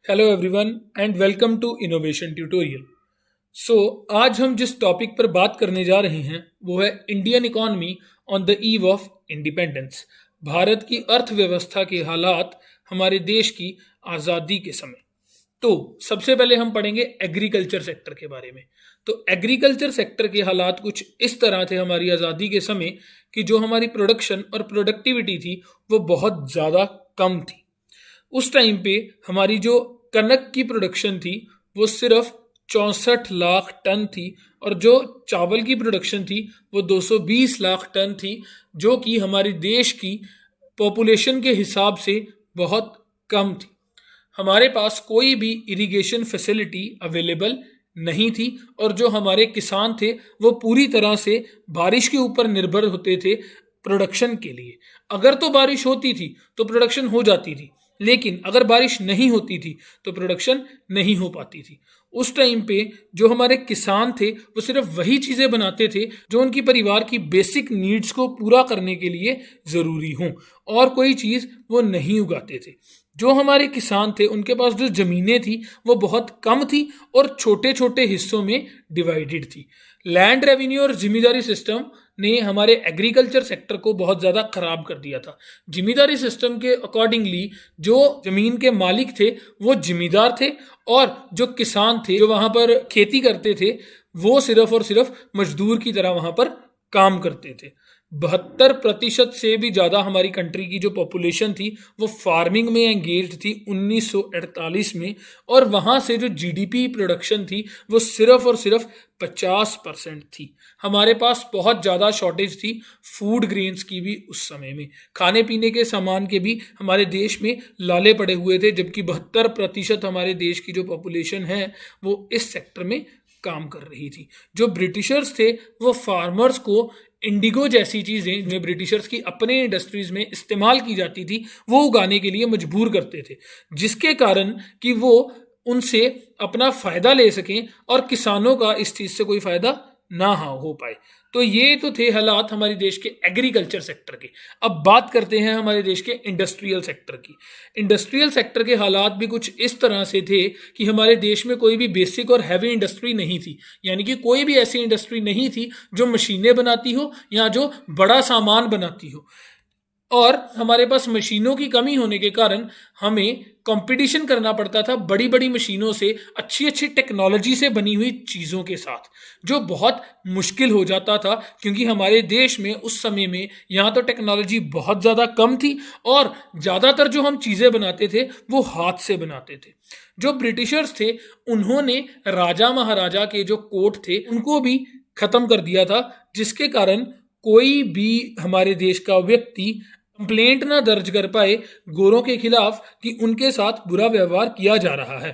Hello everyone and welcome to innovation tutorial. So आज हम जिस टॉपिक पर बात करने जा रहे हैं वो है Indian economy on the eve of independence. Bharat की अर्थव्यवस्था के हालात हमारे देश की आज़ादी के समय। तो सबसे पहले हम पढ़ेंगे एग्रीकल्चर सेक्टर के बारे में। तो एग्रीकल्चर सेक्टर के हालात कुछ इस तरह थे हमारी आज़ादी के समय कि जो हमारी प्रोडक्शन और प्रोडक्टिविटी थी वो बहुत ज़्यादा कम थी। उस टाइम पे हमारी जो कनक की प्रोडक्शन थी वो सिर्फ 64 लाख टन थी और जो चावल की प्रोडक्शन थी वो 220 लाख टन थी, जो कि हमारे देश की पॉपुलेशन के हिसाब से बहुत कम थी। हमारे पास कोई भी इरिगेशन फैसिलिटी अवेलेबल नहीं थी और जो हमारे किसान थे वो पूरी तरह से बारिश के ऊपर निर्भर होते थे प्रोडक्शन के लिए। अगर तो बारिश होती थी तो प्रोडक्शन हो जाती थी, लेकिन अगर बारिश नहीं होती थी तो प्रोडक्शन नहीं हो पाती थी। उस टाइम पे जो हमारे किसान थे वो सिर्फ वही चीज़ें बनाते थे जो उनकी परिवार की बेसिक नीड्स को पूरा करने के लिए ज़रूरी हों, और कोई चीज़ वो नहीं उगाते थे। जो हमारे किसान थे उनके पास जो ज़मीनें थी वो बहुत कम थी और छोटे छोटे हिस्सों में डिवाइडेड थी। लैंड रेवेन्यू और जिम्मेदारी सिस्टम ने हमारे एग्रीकल्चर सेक्टर को बहुत ज़्यादा खराब कर दिया था। जिम्मेदारी सिस्टम के अकॉर्डिंगली जो ज़मीन के मालिक थे वो जिम्मेदार थे और जो किसान थे जो वहाँ पर खेती करते थे वो सिर्फ और सिर्फ मजदूर की तरह वहाँ पर काम करते थे। 72% से भी ज़्यादा हमारी कंट्री की जो पॉपुलेशन थी वो फार्मिंग में एंगेज्ड थी 1948 में, और वहाँ से जो जीडीपी प्रोडक्शन थी वो सिर्फ और सिर्फ 50% थी। हमारे पास बहुत ज़्यादा शॉर्टेज थी फूड ग्रेन्स की भी। उस समय में खाने पीने के सामान के भी हमारे देश में लाले पड़े हुए थे, जबकि 72% हमारे देश की जो पॉपुलेशन है वो इस सेक्टर में काम कर रही थी। जो ब्रिटिशर्स थे वो फार्मर्स को इंडिगो जैसी चीज़ें जो ब्रिटिशर्स की अपने इंडस्ट्रीज़ में इस्तेमाल की जाती थी वो उगाने के लिए मजबूर करते थे, जिसके कारण कि वो उनसे अपना फ़ायदा ले सकें और किसानों का इस चीज़ से कोई फ़ायदा ना हो पाए। तो ये तो थे हालात हमारे देश के एग्रीकल्चर सेक्टर के। अब बात करते हैं हमारे देश के इंडस्ट्रियल सेक्टर की। इंडस्ट्रियल सेक्टर के हालात भी कुछ इस तरह से थे कि हमारे देश में कोई भी बेसिक और हैवी इंडस्ट्री नहीं थी, यानी कि कोई भी ऐसी इंडस्ट्री नहीं थी जो मशीनें बनाती हो या जो बड़ा सामान बनाती हो। और हमारे पास मशीनों की कमी होने के कारण हमें कंपटीशन करना पड़ता था बड़ी बड़ी मशीनों से, अच्छी अच्छी टेक्नोलॉजी से बनी हुई चीज़ों के साथ, जो बहुत मुश्किल हो जाता था क्योंकि हमारे देश में उस समय में यहाँ तो टेक्नोलॉजी बहुत ज़्यादा कम थी और ज़्यादातर जो हम चीज़ें बनाते थे वो हाथ से बनाते थे। जो ब्रिटिशर्स थे उन्होंने राजा महाराजा के जो कोर्ट थे उनको भी ख़त्म कर दिया था, जिसके कारण कोई भी हमारे देश का व्यक्ति कंप्लेंट ना दर्ज कर पाए गोरों के खिलाफ कि उनके साथ बुरा व्यवहार किया जा रहा है।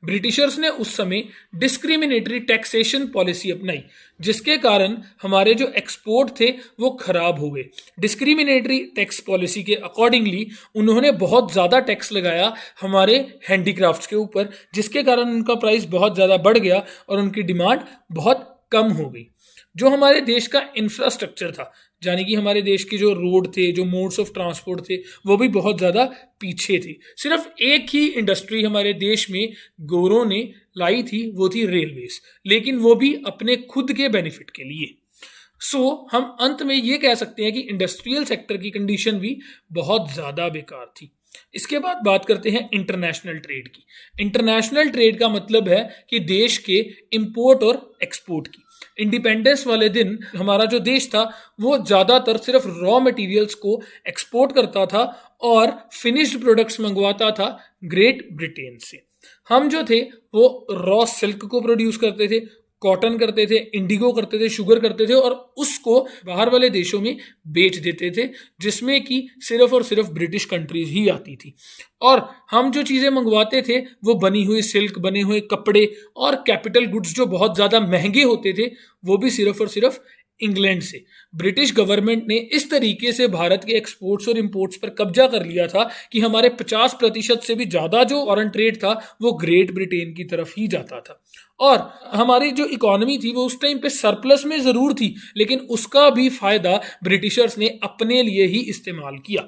ब्रिटिशर्स ने उस समय डिस्क्रिमिनेटरी टैक्सेशन पॉलिसी अपनाई, जिसके कारण हमारे जो एक्सपोर्ट थे वो खराब हो गए। डिस्क्रिमिनेटरी टैक्स पॉलिसी के अकॉर्डिंगली उन्होंने बहुत ज़्यादा टैक्स लगाया हमारे हैंडीक्राफ्ट्स के ऊपर, जिसके कारण उनका प्राइस बहुत ज़्यादा बढ़ गया और उनकी डिमांड बहुत कम हो गई। जो हमारे देश का इंफ्रास्ट्रक्चर था, यानी कि हमारे देश के जो रोड थे, जो मोड्स ऑफ ट्रांसपोर्ट थे, वो भी बहुत ज़्यादा पीछे थे। सिर्फ एक ही इंडस्ट्री हमारे देश में गोरों ने लाई थी, वो थी रेलवेज, लेकिन वो भी अपने खुद के बेनिफिट के लिए। हम अंत में ये कह सकते हैं कि इंडस्ट्रियल सेक्टर की कंडीशन भी बहुत ज़्यादा बेकार थी। इसके बाद बात करते हैं इंटरनेशनल ट्रेड की। इंटरनेशनल ट्रेड का मतलब है कि देश के इंपोर्ट और एक्सपोर्ट की। इंडिपेंडेंस वाले दिन हमारा जो देश था वो ज़्यादातर सिर्फ रॉ मटेरियल्स को एक्सपोर्ट करता था और फिनिश्ड प्रोडक्ट्स मंगवाता था ग्रेट ब्रिटेन से। हम जो थे वो रॉ सिल्क को प्रोड्यूस करते थे, कॉटन करते थे, इंडिगो करते थे, शुगर करते थे और उसको बाहर वाले देशों में बेच देते थे, जिसमें कि सिर्फ और सिर्फ ब्रिटिश कंट्रीज ही आती थी। और हम जो चीज़ें मंगवाते थे वो बनी हुई सिल्क, बने हुए कपड़े और कैपिटल गुड्स जो बहुत ज़्यादा महंगे होते थे वो भी सिर्फ और सिर्फ इंग्लैंड से। ब्रिटिश गवर्नमेंट ने इस तरीके से भारत के एक्सपोर्ट्स और इंपोर्ट्स पर कब्जा कर लिया था कि हमारे 50% से भी ज़्यादा जो फॉरेन ट्रेड था वो ग्रेट ब्रिटेन की तरफ ही जाता था। और हमारी जो इकोनॉमी थी वो उस टाइम पे सरप्लस में ज़रूर थी, लेकिन उसका भी फ़ायदा ब्रिटिशर्स ने अपने लिए ही इस्तेमाल किया।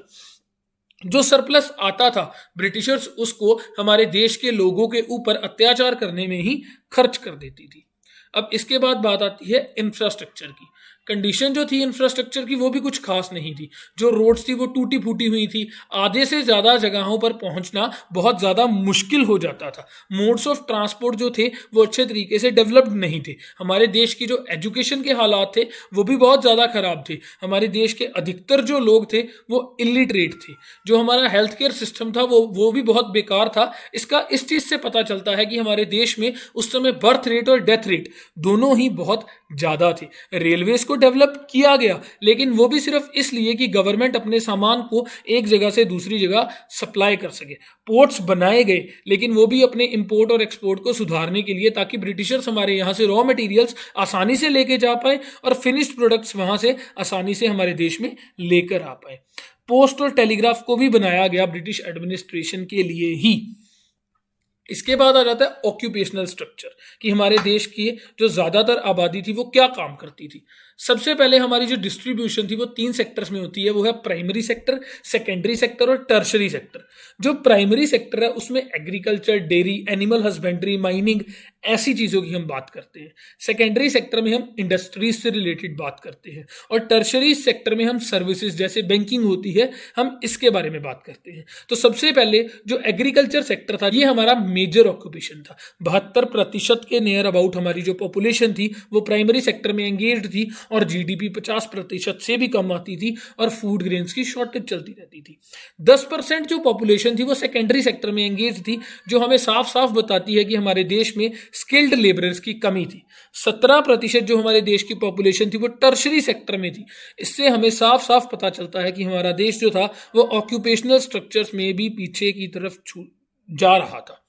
जो सरप्लस आता था ब्रिटिशर्स उसको हमारे देश के लोगों के ऊपर अत्याचार करने में ही खर्च कर देती थी। अब इसके बाद बात आती है इंफ्रास्ट्रक्चर की। कंडीशन जो थी इंफ्रास्ट्रक्चर की वो भी कुछ खास नहीं थी। जो रोड्स थी वो टूटी फूटी हुई थी। आधे से ज़्यादा जगहों पर पहुंचना बहुत ज़्यादा मुश्किल हो जाता था। मोड्स ऑफ ट्रांसपोर्ट जो थे वो अच्छे तरीके से डेवलप्ड नहीं थे। हमारे देश की जो एजुकेशन के हालात थे वो भी बहुत ज़्यादा ख़राब थे। हमारे देश के अधिकतर जो लोग थे वो इलिटरेट थे। जो हमारा हेल्थ केयर सिस्टम था वो भी बहुत बेकार था। इसका इस चीज़ से पता चलता है कि हमारे देश में उस समय बर्थ रेट और डेथ रेट दोनों ही बहुत ज़्यादा थे। रेलवेज को डेवलप किया गया लेकिन वो भी सिर्फ इसलिए कि गवर्नमेंट अपने सामान को एक जगह से दूसरी जगह सप्लाई कर सके। पोर्ट्स बनाए गए लेकिन वो भी अपने इंपोर्ट और एक्सपोर्ट को सुधारने के लिए, ताकि ब्रिटिशर्स हमारे यहाँ से रॉ मटेरियल्स आसानी से लेके जा पाए और फिनिश्ड प्रोडक्ट्स वहाँ से आसानी से हमारे देश में लेकर आ पाए। पोस्ट और टेलीग्राफ को भी बनाया गया ब्रिटिश एडमिनिस्ट्रेशन के लिए ही। इसके बाद आ जाता है ऑक्यूपेशनल स्ट्रक्चर, कि हमारे देश की जो ज़्यादातर आबादी थी वो क्या काम करती थी। सबसे पहले हमारी जो डिस्ट्रीब्यूशन थी वो 3 सेक्टर्स में होती है, वो है प्राइमरी सेक्टर, सेकेंडरी सेक्टर और टर्शरी सेक्टर। जो प्राइमरी सेक्टर है उसमें agriculture, dairy, animal husbandry, mining, ऐसी चीज़ों की हम बात करते हैं। सेकेंडरी सेक्टर में हम इंडस्ट्रीज से रिलेटेड बात करते हैं और टर्शरी सेक्टर में हम सर्विसेज जैसे बैंकिंग होती है, हम इसके बारे में बात करते हैं। तो सबसे पहले जो एग्रीकल्चर सेक्टर था ये हमारा मेजर ऑक्यूपेशन था। 72% के नियर अबाउट हमारी जो पॉपुलेशन थी वो प्राइमरी सेक्टर में एंगेज्ड थी और जीडीपी 50% से भी कम आती थी और फूड ग्रेन्स की शॉर्टेज चलती रहती थी। 10% जो पॉपुलेशन थी वो सेकेंडरी सेक्टर में एंगेज थी, जो हमें साफ साफ बताती है कि हमारे देश में स्किल्ड लेबरर्स की कमी थी। 17% जो हमारे देश की पॉपुलेशन थी वो टर्शरी सेक्टर में थी। इससे हमें साफ साफ पता चलता है कि हमारा देश जो था वो ऑक्यूपेशनल स्ट्रक्चर्स में भी पीछे की तरफ जा रहा था।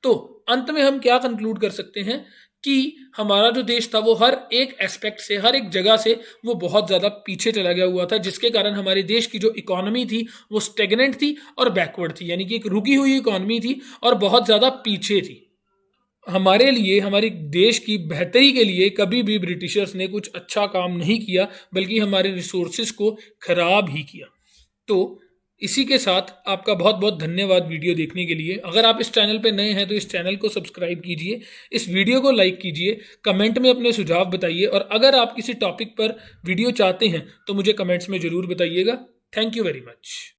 तो अंत में हम क्या कंक्लूड कर सकते हैं कि हमारा जो देश था वो हर एक एस्पेक्ट से, हर एक जगह से वो बहुत ज़्यादा पीछे चला गया हुआ था, जिसके कारण हमारे देश की जो इकोनॉमी थी वो स्टेगनेंट थी और बैकवर्ड थी, यानी कि एक रुकी हुई इकोनॉमी थी और बहुत ज़्यादा पीछे थी। हमारे लिए, हमारे देश की बेहतरी के लिए कभी भी ब्रिटिशर्स ने कुछ अच्छा काम नहीं किया, बल्कि हमारे रिसोर्सेज को खराब ही किया। तो इसी के साथ आपका बहुत बहुत धन्यवाद वीडियो देखने के लिए। अगर आप इस चैनल पर नए हैं तो इस चैनल को सब्सक्राइब कीजिए, इस वीडियो को लाइक कीजिए, कमेंट में अपने सुझाव बताइए और अगर आप किसी टॉपिक पर वीडियो चाहते हैं तो मुझे कमेंट्स में ज़रूर बताइएगा। Thank you very much.